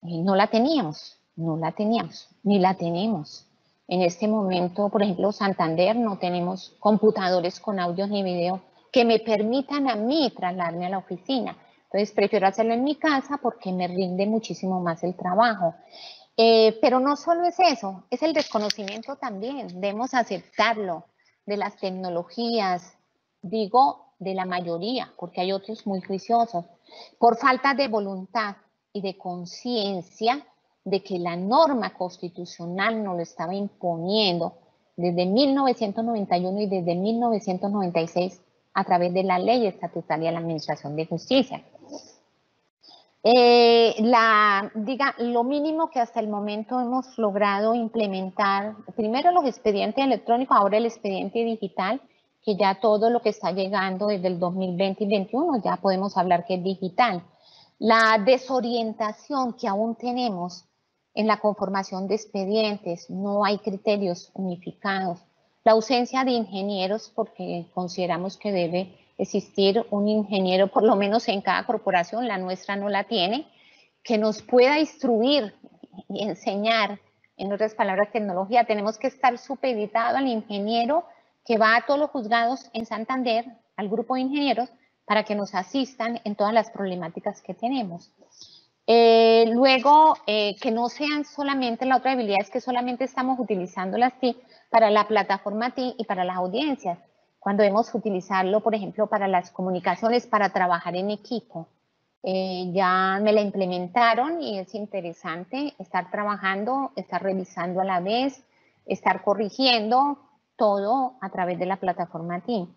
no la teníamos, ni la tenemos. En este momento, por ejemplo, Santander, no tenemos computadores con audio ni video que me permitan a mí trasladarme a la oficina. Entonces, prefiero hacerlo en mi casa porque me rinde muchísimo más el trabajo. Pero no solo es eso, es el desconocimiento también, debemos aceptarlo, de las tecnologías, digo de la mayoría, porque hay otros muy juiciosos, por falta de voluntad y de conciencia de que la norma constitucional nos lo estaba imponiendo desde 1991 y desde 1996 a través de la Ley Estatutaria de la Administración de Justicia. Lo mínimo que hasta el momento hemos logrado implementar, primero los expedientes electrónicos, ahora el expediente digital, que ya todo lo que está llegando desde el 2020 y 2021 ya podemos hablar que es digital. La desorientación que aún tenemos en la conformación de expedientes, no hay criterios unificados. La ausencia de ingenieros, porque consideramos que debe existir un ingeniero, por lo menos en cada corporación, la nuestra no la tiene, que nos pueda instruir y enseñar, en otras palabras, tecnología. Tenemos que estar supeditados al ingeniero que va a todos los juzgados en Santander, al grupo de ingenieros, para que nos asistan en todas las problemáticas que tenemos. Luego, que no sean solamente, la otra debilidad es que solamente estamos utilizando las TIC para la plataforma TIC y para las audiencias, cuando debemos utilizarlo, por ejemplo, para las comunicaciones, para trabajar en equipo. Ya me la implementaron y es interesante estar trabajando, estar revisando a la vez, estar corrigiendo todo a través de la plataforma TIC.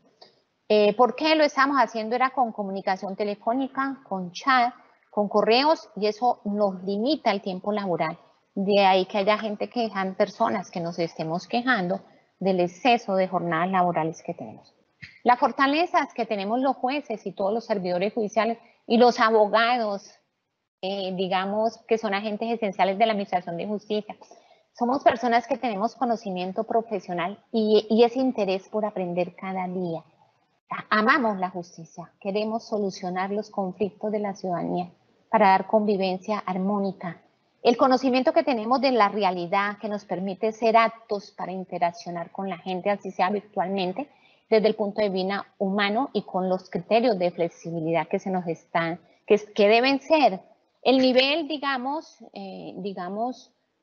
¿Por qué lo estamos haciendo? Era con comunicación telefónica, con chat, con correos, y eso nos limita el tiempo laboral. De ahí que haya gente personas que nos estemos quejando del exceso de jornadas laborales que tenemos. Las fortalezas que tenemos los jueces y todos los servidores judiciales y los abogados, digamos, que son agentes esenciales de la administración de justicia. Somos personas que tenemos conocimiento profesional y ese interés por aprender cada día. Amamos la justicia, queremos solucionar los conflictos de la ciudadanía para dar convivencia armónica. El conocimiento que tenemos de la realidad que nos permite ser aptos para interaccionar con la gente, así sea virtualmente, desde el punto de vista humano y con los criterios de flexibilidad que se nos están, que deben ser el nivel, digamos,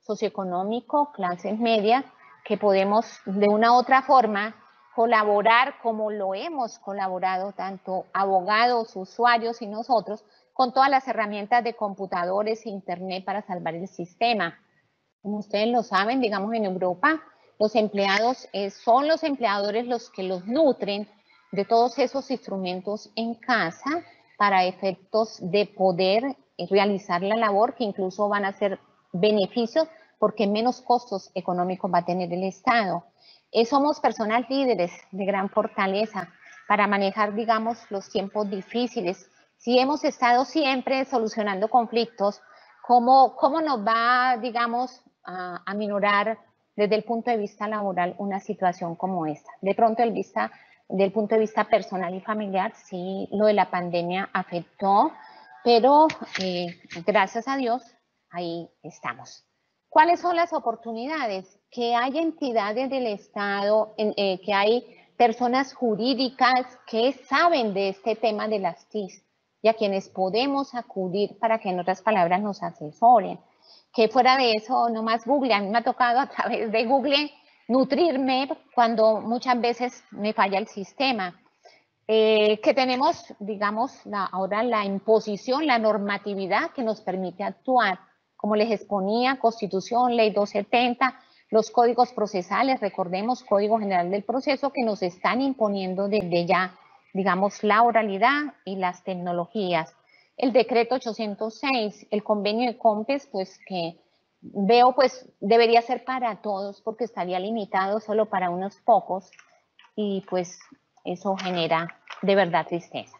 socioeconómico, clases medias, que podemos de una u otra forma colaborar como lo hemos colaborado tanto abogados, usuarios y nosotros con todas las herramientas de computadores e internet para salvar el sistema. Como ustedes lo saben, digamos en Europa, los empleados son los empleadores los que los nutren de todos esos instrumentos en casa para efectos de poder realizar la labor, que incluso van a ser beneficios porque menos costos económicos va a tener el Estado. Somos personas líderes de gran fortaleza para manejar, digamos, los tiempos difíciles. Si hemos estado siempre solucionando conflictos, ¿cómo nos va, digamos, a minorar desde el punto de vista laboral una situación como esta? De pronto, del punto de vista personal y familiar, sí, lo de la pandemia afectó, pero gracias a Dios, ahí estamos. ¿Cuáles son las oportunidades? Que hay entidades del Estado, que hay personas jurídicas que saben de este tema de las TIC y a quienes podemos acudir para que, en otras palabras, nos asesoren. Que fuera de eso, no más Google. A mí me ha tocado a través de Google nutrirme cuando muchas veces me falla el sistema. Que tenemos, digamos, ahora la imposición, la normatividad que nos permite actuar, como les exponía, Constitución, Ley 270, los códigos procesales, recordemos, Código General del Proceso, que nos están imponiendo desde ya, digamos, la oralidad y las tecnologías. El decreto 806, el convenio de COMPES, pues que veo, pues debería ser para todos porque estaría limitado solo para unos pocos y pues eso genera de verdad tristeza.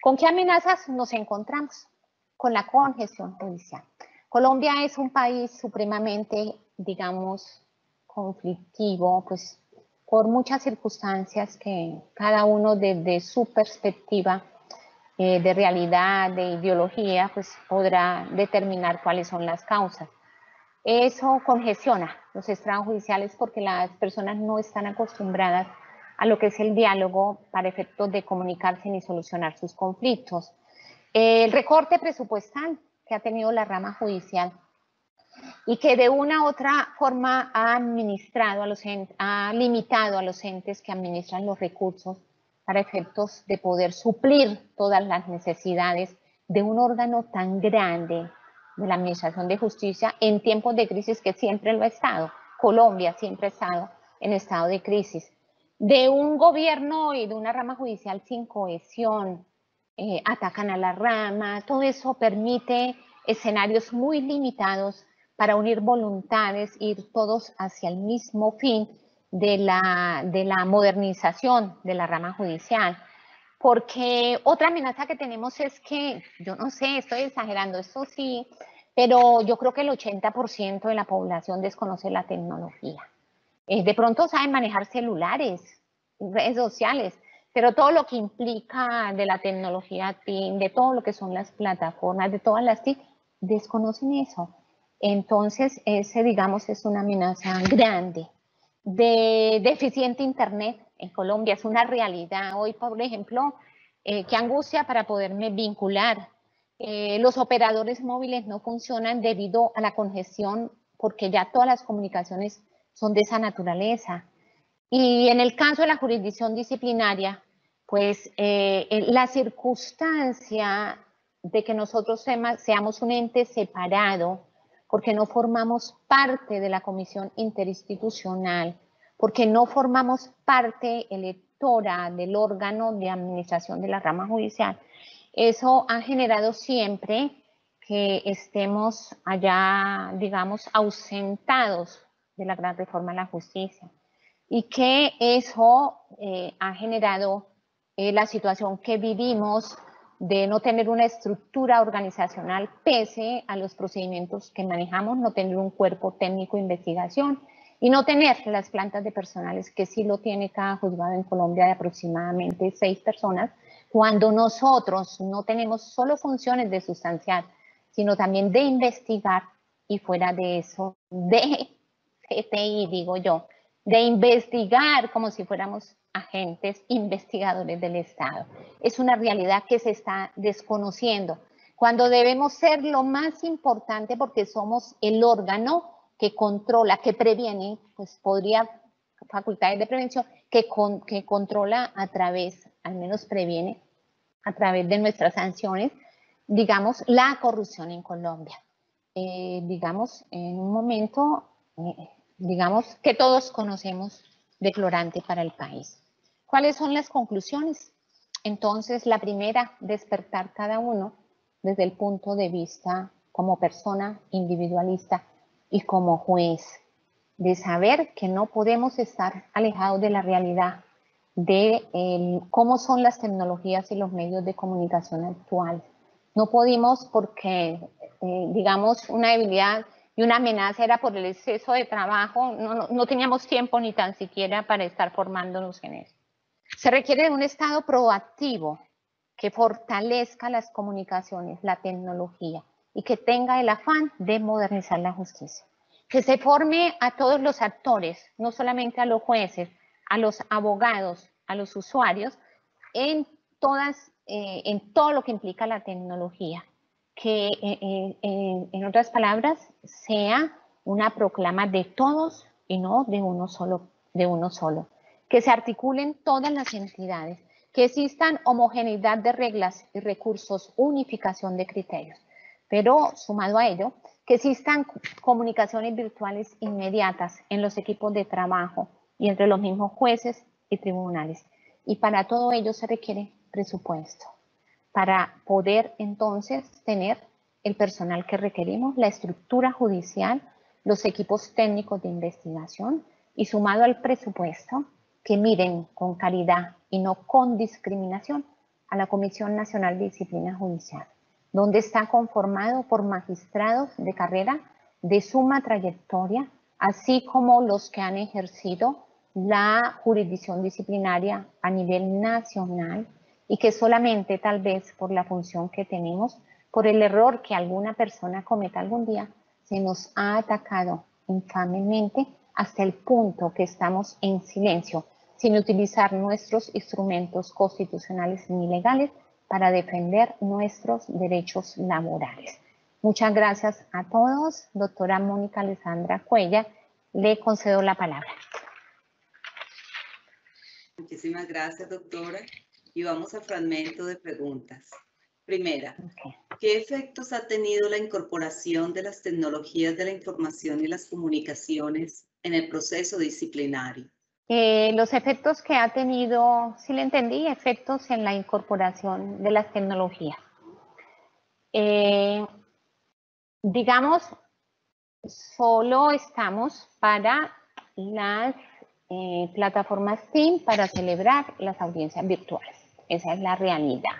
¿Con qué amenazas nos encontramos? Con la congestión judicial. Colombia es un país supremamente, digamos, conflictivo, pues por muchas circunstancias que cada uno desde su perspectiva de realidad, de ideología, pues podrá determinar cuáles son las causas. Eso congestiona los estrados judiciales porque las personas no están acostumbradas a lo que es el diálogo para efectos de comunicarse ni solucionar sus conflictos. El recorte presupuestal que ha tenido la rama judicial y que de una u otra forma ha administrado ha limitado a los entes que administran los recursos para efectos de poder suplir todas las necesidades de un órgano tan grande de la Administración de Justicia en tiempos de crisis que siempre lo ha estado. Colombia siempre ha estado en estado de crisis. De un gobierno y de una rama judicial sin cohesión, atacan a la rama, todo eso permite escenarios muy limitados para unir voluntades, ir todos hacia el mismo fin de la modernización de la rama judicial. Porque otra amenaza que tenemos es que, yo no sé, estoy exagerando, esto sí, pero yo creo que el 80% de la población desconoce la tecnología. De pronto saben manejar celulares, redes sociales, pero todo lo que implica de la tecnología TIC, de todo lo que son las plataformas, de todas las TIC, desconocen eso. Entonces, ese, digamos, es una amenaza grande. De deficiente Internet en Colombia, es una realidad. Hoy, por ejemplo, qué angustia para poderme vincular. Los operadores móviles no funcionan debido a la congestión, porque ya todas las comunicaciones son de esa naturaleza. Y en el caso de la jurisdicción disciplinaria, pues la circunstancia de que nosotros seamos un ente separado, porque no formamos parte de la comisión interinstitucional, porque no formamos parte electora del órgano de administración de la rama judicial, eso ha generado siempre que estemos allá, digamos, ausentados de la gran reforma de la justicia. Y que eso ha generado la situación que vivimos de no tener una estructura organizacional pese a los procedimientos que manejamos, no tener un cuerpo técnico de investigación y no tener las plantas de personales que sí lo tiene cada juzgado en Colombia de aproximadamente 6 personas, cuando nosotros no tenemos solo funciones de sustanciar, sino también de investigar y fuera de eso, de CTI, digo yo, de investigar como si fuéramos agentes investigadores del Estado. Es una realidad que se está desconociendo, cuando debemos ser lo más importante porque somos el órgano que controla, que previene, pues podría, facultades de prevención, que controla a través, al menos previene, a través de nuestras sanciones, digamos, la corrupción en Colombia. Digamos, en un momento, digamos, que todos conocemos deplorante para el país. ¿Cuáles son las conclusiones? Entonces, la primera, despertar cada uno desde el punto de vista como persona individualista y como juez, de saber que no podemos estar alejados de la realidad de cómo son las tecnologías y los medios de comunicación actuales. No pudimos porque, digamos, una debilidad y una amenaza era por el exceso de trabajo, no teníamos tiempo ni tan siquiera para estar formándonos en eso. Se requiere de un Estado proactivo que fortalezca las comunicaciones, la tecnología y que tenga el afán de modernizar la justicia. Que se forme a todos los actores, no solamente a los jueces, a los abogados, a los usuarios, en todo lo que implica la tecnología. Que, en otras palabras, sea una proclama de todos y no de uno solo. Que se articulen todas las entidades, que existan homogeneidad de reglas y recursos, unificación de criterios. Pero, sumado a ello, que existan comunicaciones virtuales inmediatas en los equipos de trabajo y entre los mismos jueces y tribunales. Y para todo ello se requiere presupuesto, para poder entonces tener el personal que requerimos, la estructura judicial, los equipos técnicos de investigación y sumado al presupuesto, que miren con caridad y no con discriminación a la Comisión Nacional de Disciplina Judicial, donde está conformado por magistrados de carrera de suma trayectoria, así como los que han ejercido la jurisdicción disciplinaria a nivel nacional y que solamente tal vez por la función que tenemos, por el error que alguna persona cometa algún día, se nos ha atacado infamemente hasta el punto que estamos en silencio, sin utilizar nuestros instrumentos constitucionales ni legales para defender nuestros derechos laborales. Muchas gracias a todos. Doctora Mónica Alessandra Cuellar, le concedo la palabra. Muchísimas gracias, doctora. Y vamos al fragmento de preguntas. Primera, ¿qué efectos ha tenido la incorporación de las tecnologías de la información y las comunicaciones en el proceso disciplinario? Los efectos que ha tenido, sí le entendí, efectos en la incorporación de las tecnologías. Digamos, solo estamos para las plataformas Teams para celebrar las audiencias virtuales. Esa es la realidad.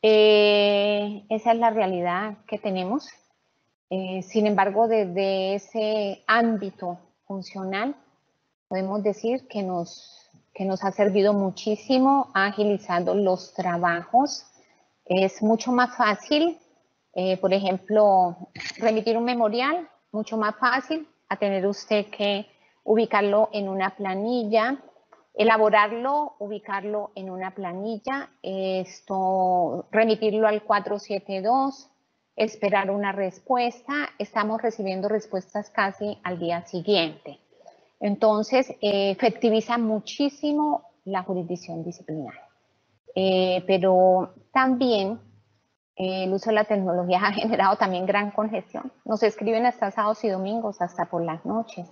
Esa es la realidad que tenemos. Sin embargo, desde ese ámbito funcional, podemos decir que nos ha servido muchísimo, ha agilizado los trabajos. Es mucho más fácil, por ejemplo, remitir un memorial, mucho más fácil a tener usted que ubicarlo en una planilla, elaborarlo, ubicarlo en una planilla, remitirlo al 472, esperar una respuesta. Estamos recibiendo respuestas casi al día siguiente. Entonces, efectiviza muchísimo la jurisdicción disciplinaria. Pero también el uso de la tecnología ha generado también gran congestión. Nos escriben hasta sábados y domingos, hasta por las noches.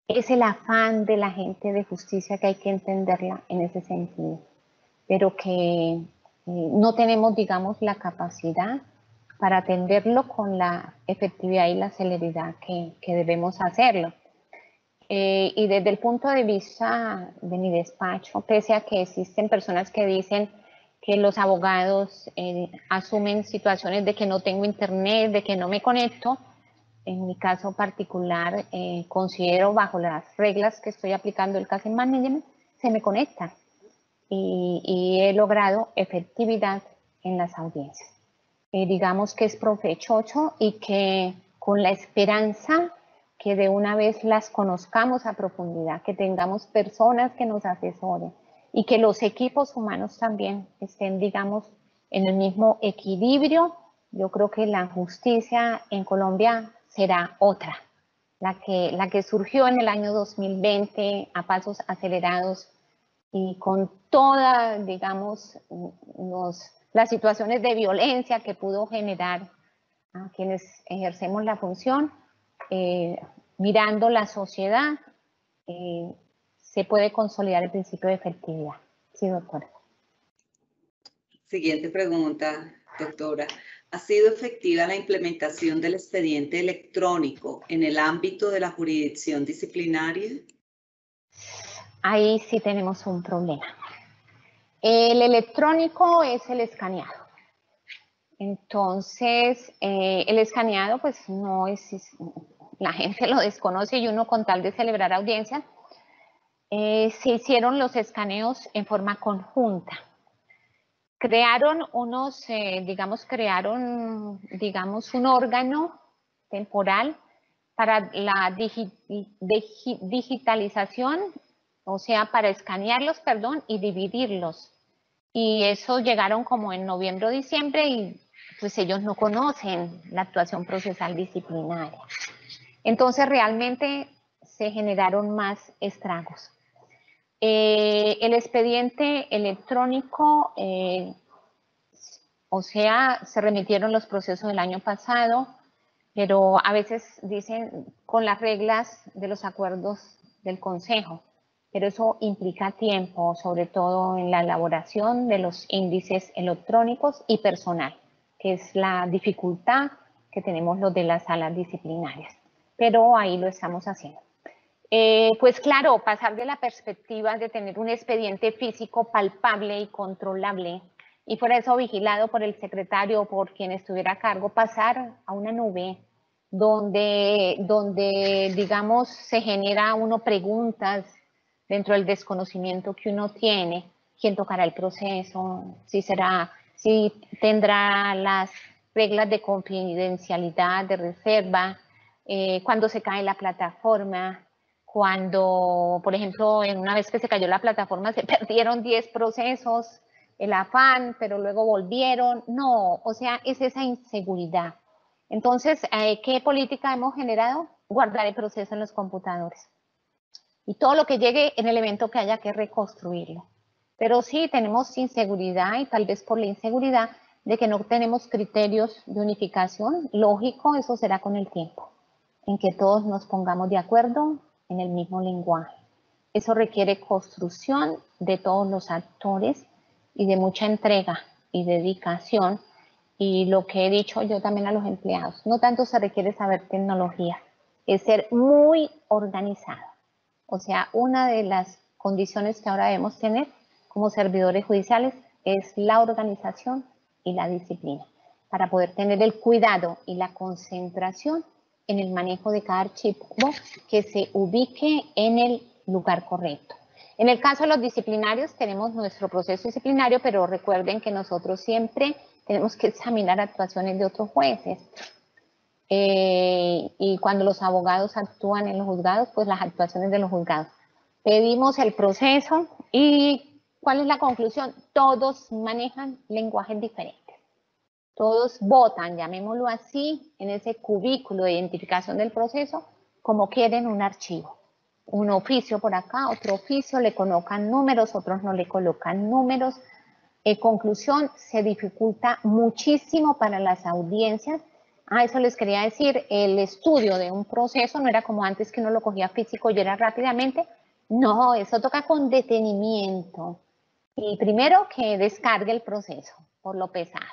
Es el afán de la gente de justicia que hay que entenderla en ese sentido, pero que no tenemos, digamos, la capacidad para atenderlo con la efectividad y la celeridad que debemos hacerlo. Y desde el punto de vista de mi despacho, pese a que existen personas que dicen que los abogados asumen situaciones de que no tengo internet, de que no me conecto, en mi caso particular, considero bajo las reglas que estoy aplicando el Case Management, se me conecta y he logrado efectividad en las audiencias. Digamos que es provechoso y que con la esperanza que de una vez las conozcamos a profundidad, que tengamos personas que nos asesoren y que los equipos humanos también estén, digamos, en el mismo equilibrio. Yo creo que la justicia en Colombia será otra, la que surgió en el año 2020 a pasos acelerados y con todas, digamos, las situaciones de violencia que pudo generar a quienes ejercemos la función, mirando la sociedad, se puede consolidar el principio de efectividad. Sí, doctora. Siguiente pregunta, doctora. ¿Ha sido efectiva la implementación del expediente electrónico en el ámbito de la jurisdicción disciplinaria? Ahí sí tenemos un problema. El electrónico es el escaneado. Entonces, el escaneado, pues no es, la gente lo desconoce y uno con tal de celebrar audiencias, se hicieron los escaneos en forma conjunta. Crearon digamos, un órgano temporal para la digitalización, o sea, para escanearlos, perdón, y dividirlos. Y eso llegaron como en noviembre o diciembre y pues ellos no conocen la actuación procesal disciplinaria. Entonces realmente se generaron más estragos. El expediente electrónico, o sea, se remitieron los procesos del año pasado, pero a veces dicen con las reglas de los acuerdos del Consejo, pero eso implica tiempo, sobre todo en la elaboración de los índices electrónicos y personal, que es la dificultad que tenemos los de las salas disciplinarias, pero ahí lo estamos haciendo. Pues claro, pasar de la perspectiva de tener un expediente físico palpable y controlable y por eso vigilado por el secretario o por quien estuviera a cargo, pasar a una nube donde digamos, se genera uno preguntas dentro del desconocimiento que uno tiene, quién tocará el proceso, si tendrá las reglas de confidencialidad, de reserva, cuando se cae la plataforma, cuando, por ejemplo, en una vez que se cayó la plataforma se perdieron 10 procesos, el afán, pero luego volvieron. No, o sea, es esa inseguridad. Entonces, ¿qué política hemos generado? Guardar el proceso en los computadores. Y todo lo que llegue en el evento que haya que reconstruirlo. Pero sí tenemos inseguridad y tal vez por la inseguridad de que no tenemos criterios de unificación. Lógico, eso será con el tiempo, en que todos nos pongamos de acuerdo en el mismo lenguaje. Eso requiere construcción de todos los actores y de mucha entrega y dedicación. Y lo que he dicho yo también a los empleados, no tanto se requiere saber tecnología, es ser muy organizado. O sea, una de las condiciones que ahora debemos tener como servidores judiciales es la organización y la disciplina, para poder tener el cuidado y la concentración en el manejo de cada archivo que se ubique en el lugar correcto. En el caso de los disciplinarios tenemos nuestro proceso disciplinario, pero recuerden que nosotros siempre tenemos que examinar actuaciones de otros jueces. Y cuando los abogados actúan en los juzgados, pues las actuaciones de los juzgados. Pedimos el proceso y ¿cuál es la conclusión? Todos manejan lenguajes diferentes. Todos votan, llamémoslo así, en ese cubículo de identificación del proceso, como quieren un archivo. Un oficio por acá, otro oficio, le colocan números, otros no le colocan números. Conclusión, se dificulta muchísimo para las audiencias. Eso les quería decir, el estudio de un proceso no era como antes que uno lo cogía físico y era rápidamente. No, eso toca con detenimiento. Y primero que descargue el proceso por lo pesado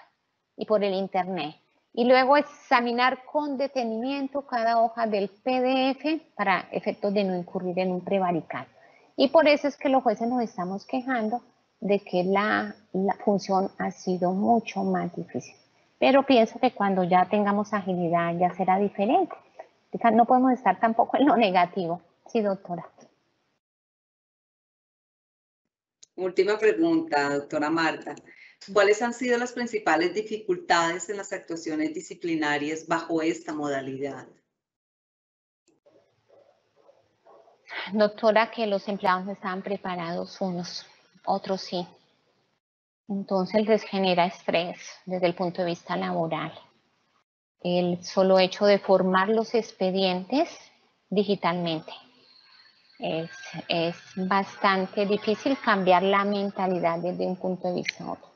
y por el internet. Y luego examinar con detenimiento cada hoja del PDF para efectos de no incurrir en un prevaricato. Y por eso es que los jueces nos estamos quejando de que la función ha sido mucho más difícil. Pero pienso que cuando ya tengamos agilidad ya será diferente. No podemos estar tampoco en lo negativo. Sí, doctora. Última pregunta, doctora Marta. ¿Cuáles han sido las principales dificultades en las actuaciones disciplinarias bajo esta modalidad? Doctora, que los empleados no estaban preparados unos, otros sí. Entonces les genera estrés desde el punto de vista laboral. El solo hecho de formar los expedientes digitalmente. Es bastante difícil cambiar la mentalidad desde un punto de vista a otro.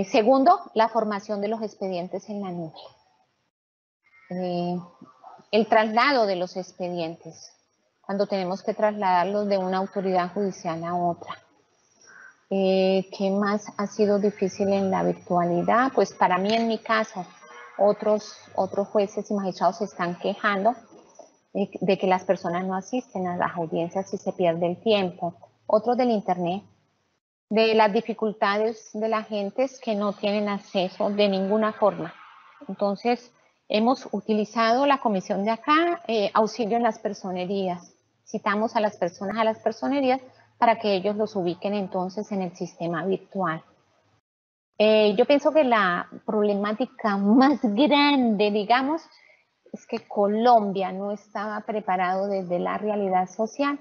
Segundo, la formación de los expedientes en la nube. El traslado de los expedientes, cuando tenemos que trasladarlos de una autoridad judicial a otra. ¿Qué más ha sido difícil en la virtualidad? Pues para mí, en mi caso, otros jueces y magistrados se están quejando de que las personas no asisten a las audiencias y se pierde el tiempo. Otros del internet, de las dificultades de la gente que no tienen acceso de ninguna forma. Entonces, hemos utilizado la comisión de acá, auxilio en las personerías. Citamos a las personas a las personerías para que ellos los ubiquen entonces en el sistema virtual. Yo pienso que la problemática más grande, digamos, es que Colombia no estaba preparado desde la realidad social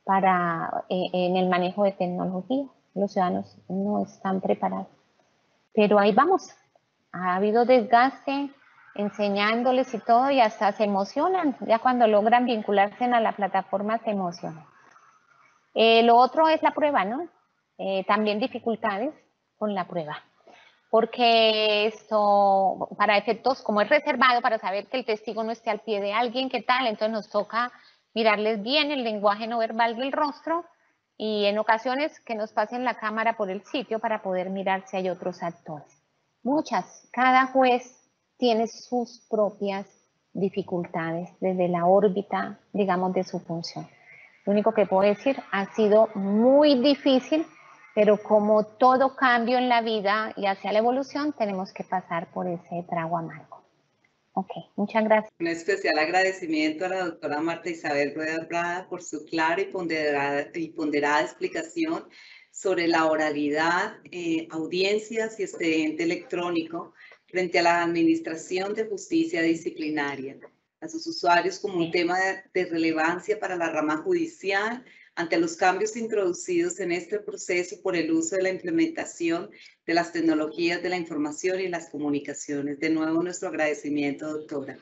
para en el manejo de tecnología. Los ciudadanos no están preparados. Pero ahí vamos. Ha habido desgaste enseñándoles y todo y hasta se emocionan. Ya cuando logran vincularse a la plataforma se emocionan. Lo otro es la prueba, ¿no? También dificultades con la prueba. Porque esto, para efectos, como es reservado, para saber que el testigo no esté al pie de alguien, ¿qué tal? Entonces nos toca mirarles bien el lenguaje no verbal del rostro y en ocasiones que nos pasen la cámara por el sitio para poder mirar si hay otros actores. Muchas, cada juez tiene sus propias dificultades desde la órbita, digamos, de su función. Lo único que puedo decir, ha sido muy difícil, pero como todo cambio en la vida y hacia la evolución, tenemos que pasar por ese trago amargo. Ok, muchas gracias. Un especial agradecimiento a la doctora Marta Isabel Rueda Prada por su clara y ponderada explicación sobre la oralidad, audiencias y expediente electrónico frente a la Administración de Justicia Disciplinaria, a sus usuarios como un tema de relevancia para la rama judicial ante los cambios introducidos en este proceso por el uso de la implementación de las tecnologías de la información y las comunicaciones. De nuevo, nuestro agradecimiento, doctora.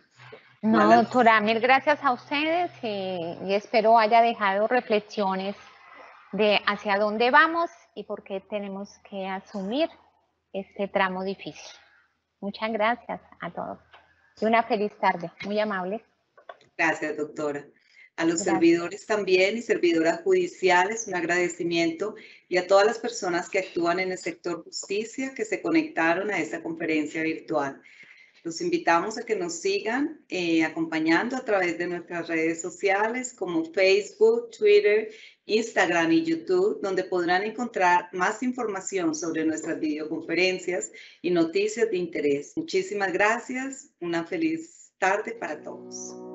No, doctora, mil gracias a ustedes y espero haya dejado reflexiones de hacia dónde vamos y por qué tenemos que asumir este tramo difícil. Muchas gracias a todos y una feliz tarde, muy amable. Gracias, doctora. A los Gracias. servidores también y servidoras judiciales, un agradecimiento, y a todas las personas que actúan en el sector justicia que se conectaron a esta conferencia virtual. Los invitamos a que nos sigan acompañando a través de nuestras redes sociales como Facebook, Twitter, Instagram y YouTube, donde podrán encontrar más información sobre nuestras videoconferencias y noticias de interés. Muchísimas gracias. Una feliz tarde para todos.